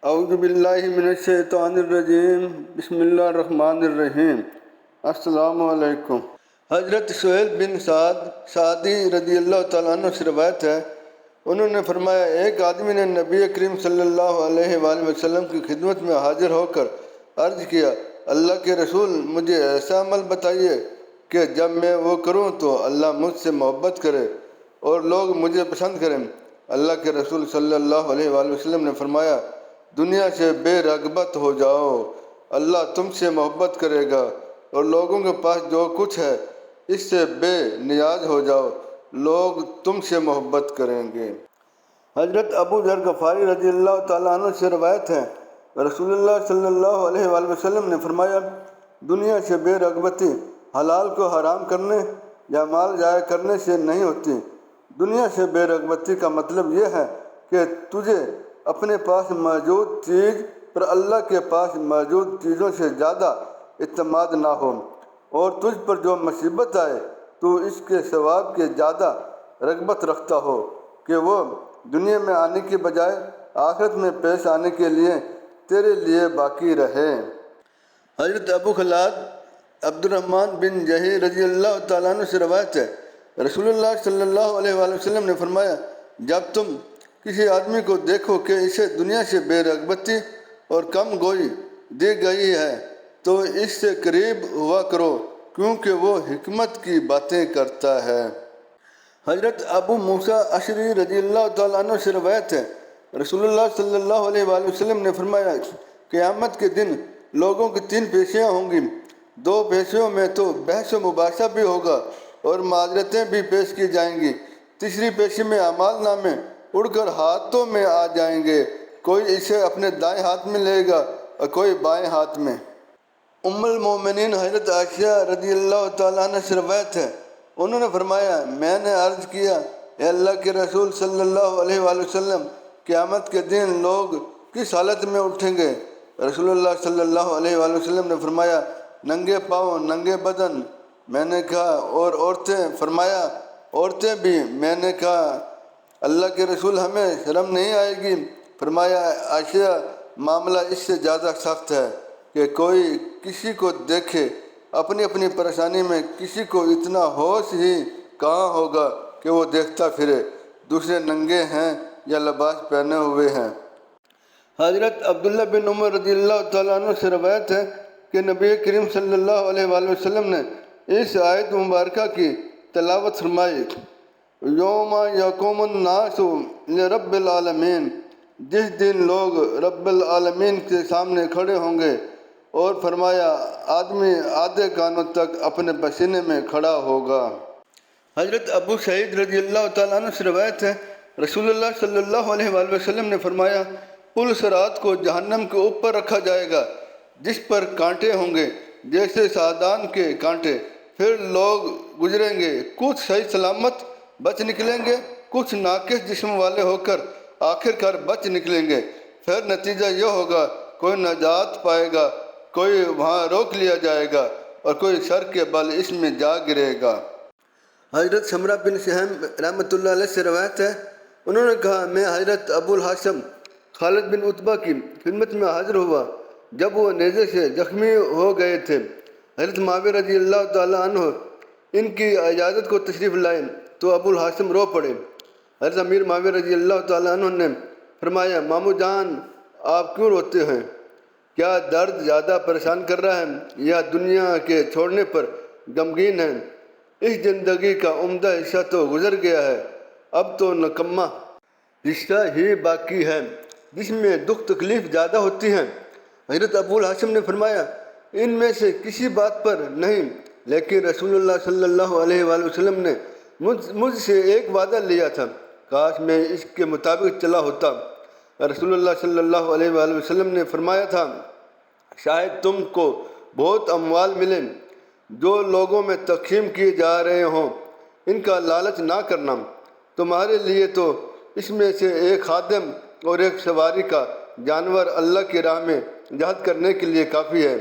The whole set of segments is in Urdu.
اعوذ باللہ من الشیطان الرجیم بسم اللہ الرحمن الرحیم۔ السلام علیکم۔ حضرت سہیل بن سعدی رضی اللہ تعالیٰ عنہ سے روایت ہے، انہوں نے فرمایا ایک آدمی نے نبی کریم صلی اللہ علیہ وآلہ وسلم کی خدمت میں حاضر ہو کر عرض کیا، اللہ کے رسول مجھے ایسا عمل بتائیے کہ جب میں وہ کروں تو اللہ مجھ سے محبت کرے اور لوگ مجھے پسند کریں۔ اللہ کے رسول صلی اللہ علیہ وآلہ وسلم نے فرمایا، دنیا سے بے رغبت ہو جاؤ، اللہ تم سے محبت کرے گا، اور لوگوں کے پاس جو کچھ ہے اس سے بے نیاز ہو جاؤ، لوگ تم سے محبت کریں گے۔ حضرت ابو ذر غفاری رضی اللہ تعالیٰ عنہ سے روایت ہے، رسول اللہ صلی اللہ علیہ وآلہ وسلم نے فرمایا، دنیا سے بے رغبتی حلال کو حرام کرنے یا مال ضائع کرنے سے نہیں ہوتی۔ دنیا سے بے رغبتی کا مطلب یہ ہے کہ تجھے اپنے پاس موجود چیز پر اللہ کے پاس موجود چیزوں سے زیادہ اعتماد نہ ہو، اور تجھ پر جو مصیبت آئے تو اس کے ثواب کے زیادہ رغبت رکھتا ہو کہ وہ دنیا میں آنے کے بجائے آخرت میں پیش آنے کے لیے تیرے لیے باقی رہے۔ حضرت ابو خلاد عبد الرحمن بن جہی رضی اللہ تعالیٰ عنہ سے روایت ہے، رسول اللہ صلی اللہ علیہ وآلہ وسلم نے فرمایا، جب تم کسی آدمی کو دیکھو کہ اسے دنیا سے بے رغبتی اور کم گوئی دی گئی ہے تو اس سے قریب ہوا کرو، کیونکہ وہ حکمت کی باتیں کرتا ہے۔ حضرت ابو موسیٰ اشعری رضی اللہ تعالیٰ عنہ سے روایت ہے، رسول اللہ صلی اللہ علیہ وآلہ وسلم نے فرمایا، قیامت کے دن لوگوں کی 3 پیشیاں ہوں گی، 2 پیشیوں میں تو بحث و مباحثہ بھی ہوگا اور معذرتیں بھی پیش کی جائیں گی، تیسری پیشی میں اعمال نامے اڑ کر ہاتھوں میں آ جائیں گے، کوئی اسے اپنے دائیں ہاتھ میں لے گا اور کوئی بائیں ہاتھ میں۔ ام المومنین حضرت عائشہ رضی اللہ تعالیٰ عنہ سے روایت ہے، انہوں نے فرمایا، میں نے عرض کیا، اے اللہ کے رسول صلی اللہ علیہ وآلہ وسلم، قیامت کے دن لوگ کس حالت میں اٹھیں گے؟ رسول اللہ صلی اللہ علیہ وآلہ وسلم نے فرمایا، ننگے پاؤں ننگے بدن۔ میں نے کہا اور عورتیں؟ فرمایا، عورتیں بھی۔ میں نے کہا اللہ کے رسول ہمیں شرم نہیں آئے گی؟ فرمایا، عائشہ، معاملہ اس سے زیادہ سخت ہے کہ کوئی کسی کو دیکھے، اپنی اپنی پریشانی میں کسی کو اتنا ہوش ہی کہاں ہوگا کہ وہ دیکھتا پھرے دوسرے ننگے ہیں یا لباس پہنے ہوئے ہیں۔ حضرت عبداللہ بن عمر رضی اللہ تعالیٰ عنہ سے روایت ہے کہ نبی کریم صلی اللہ علیہ وآلہ وسلم نے اس آیت مبارکہ کی تلاوت فرمائی، یوم یقوم الناس لرب العالمین، جس دن لوگ رب العالمین کے سامنے کھڑے ہوں گے، اور فرمایا، آدمی آدھے کانوں تک اپنے پسینے میں کھڑا ہوگا۔ حضرت ابو سعید رضی اللہ تعالیٰ عنہ سے روایت ہے، رسول اللہ صلی اللہ علیہ وآلہ وسلم نے فرمایا، پل صراط کو جہنم کے اوپر رکھا جائے گا جس پر کانٹے ہوں گے جیسے سادان کے کانٹے، پھر لوگ گزریں گے، کچھ صحیح سلامت بچ نکلیں گے، کچھ ناقص جسم والے ہو کر آخر کار بچ نکلیں گے، پھر نتیجہ یہ ہوگا، کوئی نجات پائے گا، کوئی وہاں روک لیا جائے گا اور کوئی سر کے بل اس میں جا گرے گا۔ حضرت سمرہ بن سہیم رحمۃ اللہ علیہ سے روایت ہے، انہوں نے کہا، میں حضرت ابو الحسن خالد بن عتبہ کی خدمت میں حاضر ہوا جب وہ نیزے سے زخمی ہو گئے تھے۔ حضرت معاویہ رضی اللہ تعالیٰ عنہ ان کی عیادت کو تشریف لائے تو ابو الحسن رو پڑے۔ حضرت امیر معاویہ رضی اللہ تعالیٰ عنہ نے فرمایا، مامو جان، آپ کیوں روتے ہیں؟ کیا درد زیادہ پریشان کر رہا ہے یا دنیا کے چھوڑنے پر غمگین ہیں؟ اس زندگی کا عمدہ حصہ تو گزر گیا ہے، اب تو نکمہ حصہ ہی باقی ہے جس میں دکھ تکلیف زیادہ ہوتی ہیں۔ حضرت ابو الحسن نے فرمایا، ان میں سے کسی بات پر نہیں، لیکن رسول اللہ صلی اللہ علیہ وآلہ وسلم نے مجھ سے ایک وعدہ لیا تھا، کاش میں اس کے مطابق چلا ہوتا۔ رسول اللہ صلی اللہ علیہ وآلہ وسلم نے فرمایا تھا، شاید تم کو بہت اموال ملیں جو لوگوں میں تقسیم کیے جا رہے ہوں، ان کا لالچ نہ کرنا، تمہارے لیے تو اس میں سے ایک خادم اور ایک سواری کا جانور اللہ کی راہ میں جہاد کرنے کے لیے کافی ہے۔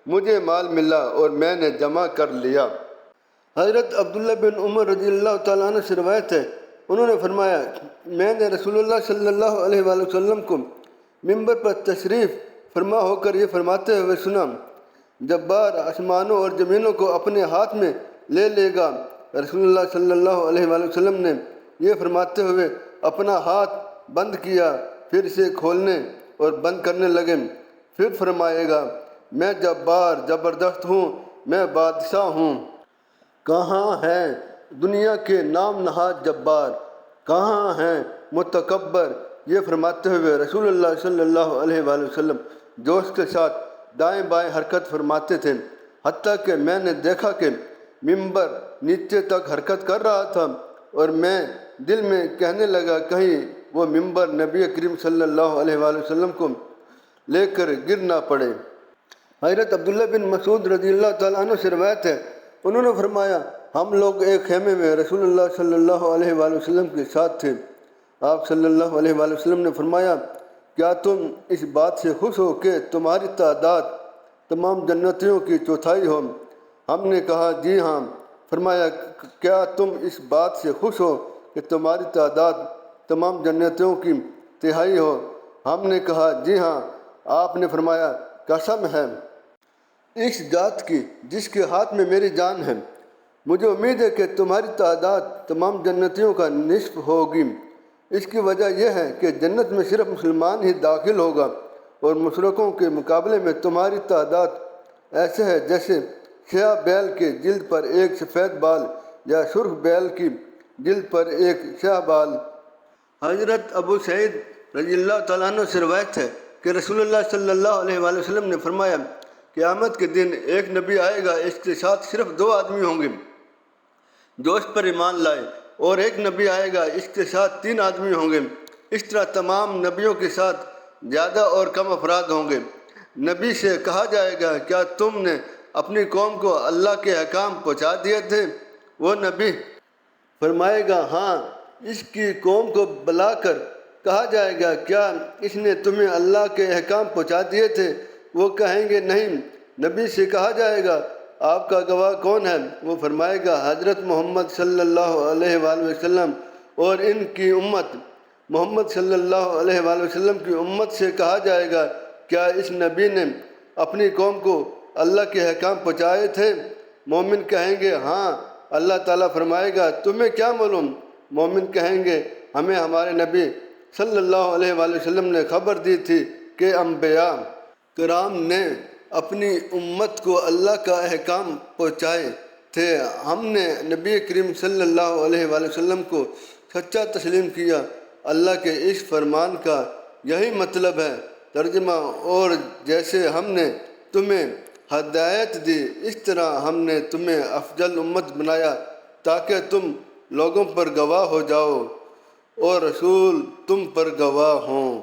مجھے مال ملا اور میں نے جمع کر لیا۔ حضرت عبداللہ بن عمر رضی اللہ تعالیٰ عنہ سے روایت ہے، انہوں نے فرمایا، میں نے رسول اللہ صلی اللہ علیہ وآلہ وسلم کو ممبر پر تشریف فرما ہو کر یہ فرماتے ہوئے سنا، جبار آسمانوں اور زمینوں کو اپنے ہاتھ میں لے لے گا۔ رسول اللہ صلی اللہ علیہ وآلہ وسلم نے یہ فرماتے ہوئے اپنا ہاتھ بند کیا، پھر اسے کھولنے اور بند کرنے لگے۔ پھر فرمائے گا، میں جبار زبردست ہوں، میں بادشاہ ہوں۔ کہاں ہے دنیا کے نام نہاد جبار، کہاں ہیں متکبر؟ یہ فرماتے ہوئے رسول اللہ صلی اللہ علیہ وآلہ وسلم جوش کے ساتھ دائیں بائیں حرکت فرماتے تھے، حتیٰ کہ میں نے دیکھا کہ ممبر نیچے تک حرکت کر رہا تھا، اور میں دل میں کہنے لگا کہیں وہ ممبر نبی کریم صلی اللہ علیہ وآلہ وسلم کو لے کر گر نہ پڑے۔ حضرت عبداللہ بن مسعود رضی اللہ تعالیٰ عنہ سے روایت ہے، انہوں نے فرمایا، ہم لوگ ایک خیمے میں رسول اللہ صلی اللہ علیہ وآلہ وسلم کے ساتھ تھے۔ آپ صلی اللہ علیہ وآلہ وسلم نے فرمایا، کیا تم اس بات سے خوش ہو کہ تمہاری تعداد تمام جنتیوں کی چوتھائی ہو؟ ہم نے کہا جی ہاں۔ فرمایا، کیا تم اس بات سے خوش ہو کہ تمہاری تعداد تمام جنتیوں کی تہائی ہو؟ ہم نے کہا جی ہاں۔ آپ نے فرمایا، قسم ہے اس ذات کی جس کے ہاتھ میں میری جان ہے، مجھے امید ہے کہ تمہاری تعداد تمام جنتیوں کا نصف ہوگی۔ اس کی وجہ یہ ہے کہ جنت میں صرف مسلمان ہی داخل ہوگا، اور مشرکوں کے مقابلے میں تمہاری تعداد ایسے ہے جیسے سیاہ بیل کے جلد پر ایک سفید بال یا سرخ بیل کی جلد پر ایک سیاہ بال۔ حضرت ابو سعید رضی اللہ تعالیٰ عنہ سے روایت ہے کہ رسول اللہ صلی اللہ علیہ وآلہ وسلم نے فرمایا، قیامت کے دن ایک نبی آئے گا، اس کے ساتھ صرف 2 آدمی ہوں گے جو اس پر ایمان لائے، اور ایک نبی آئے گا، اس کے ساتھ 3 آدمی ہوں گے۔ اس طرح تمام نبیوں کے ساتھ زیادہ اور کم افراد ہوں گے۔ نبی سے کہا جائے گا، کیا تم نے اپنی قوم کو اللہ کے احکام پہنچا دیے تھے؟ وہ نبی فرمائے گا، ہاں۔ اس کی قوم کو بلا کر کہا جائے گا، کیا اس نے تمہیں اللہ کے احکام پہنچا دیے تھے؟ وہ کہیں گے نہیں۔ نبی سے کہا جائے گا، آپ کا گواہ کون ہے؟ وہ فرمائے گا، حضرت محمد صلی اللہ علیہ وآلہ وسلم اور ان کی امت۔ محمد صلی اللہ علیہ وآلہ وسلم کی امت سے کہا جائے گا، کیا اس نبی نے اپنی قوم کو اللہ کے احکام پہنچائے تھے؟ مومن کہیں گے، ہاں۔ اللہ تعالیٰ فرمائے گا، تمہیں کیا معلوم؟ مومن کہیں گے، ہمیں ہمارے نبی صلی اللہ علیہ وآلہ وسلم نے خبر دی تھی کہ انبیاء کرام نے اپنی امت کو اللہ کا احکام پہنچائے تھے۔ ہم نے نبی کریم صلی اللہ علیہ وآلہ وسلم کو سچا تسلیم کیا۔ اللہ کے اس فرمان کا یہی مطلب ہے۔ ترجمہ، اور جیسے ہم نے تمہیں ہدایت دی، اس طرح ہم نے تمہیں افضل امت بنایا تاکہ تم لوگوں پر گواہ ہو جاؤ اور رسول تم پر گواہ ہوں۔